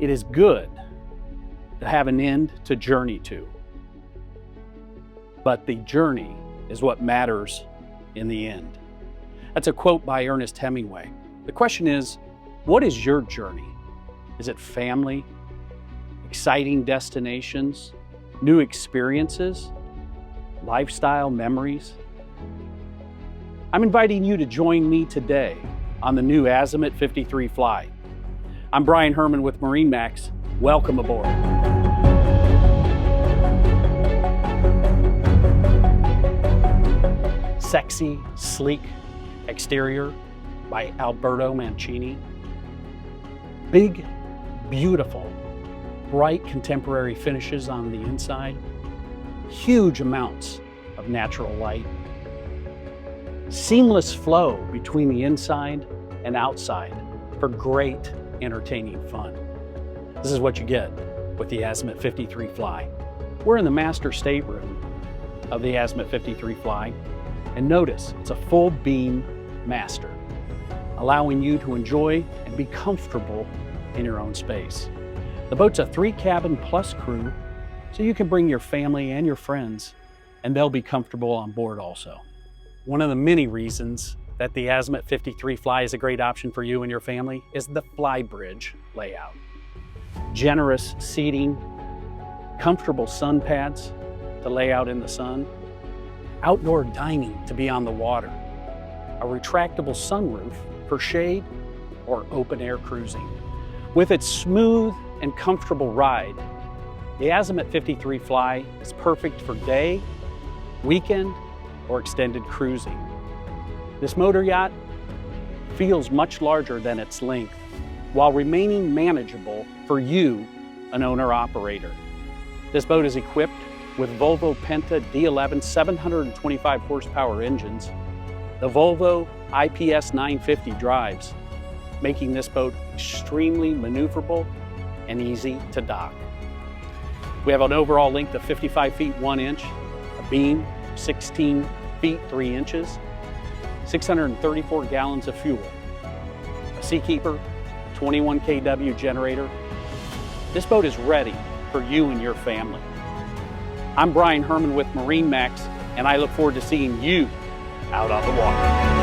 It is good to have an end to journey to, but the journey is what matters in the end. That's a quote by Ernest Hemingway. The question is, what is your journey? Is it family, exciting destinations, new experiences, lifestyle memories? I'm inviting you to join me today on the new Azimut 53 Fly. I'm Brian Herman with MarineMax. Welcome aboard. Sexy, sleek exterior by Alberto Mancini. Big, beautiful, bright contemporary finishes on the inside. Huge amounts of natural light. Seamless flow between the inside and outside for great entertaining fun. This is what you get with the Azimut 53 Fly. We're in the master stateroom of the Azimut 53 Fly, and notice it's a full beam master, allowing you to enjoy and be comfortable in your own space. The boat's a 3-cabin plus crew, so you can bring your family and your friends, and they'll be comfortable on board also. One of the many reasons that the Azimut 53 Fly is a great option for you and your family is the flybridge layout. Generous seating, comfortable sun pads to lay out in the sun, outdoor dining to be on the water, a retractable sunroof for shade or open air cruising. With its smooth and comfortable ride, the Azimut 53 Fly is perfect for day, weekend, or extended cruising. This motor yacht feels much larger than its length while remaining manageable for you, an owner-operator. This boat is equipped with Volvo Penta D11 725 horsepower engines, the Volvo IPS 950 drives, making this boat extremely maneuverable and easy to dock. We have an overall length of 55 feet 1 inch, a beam 16 feet 3 inches, 634 gallons of fuel, a Seakeeper 21 kW generator. This boat is ready for you and your family. I'm Brian Herman with MarineMax, and I look forward to seeing you out on the water.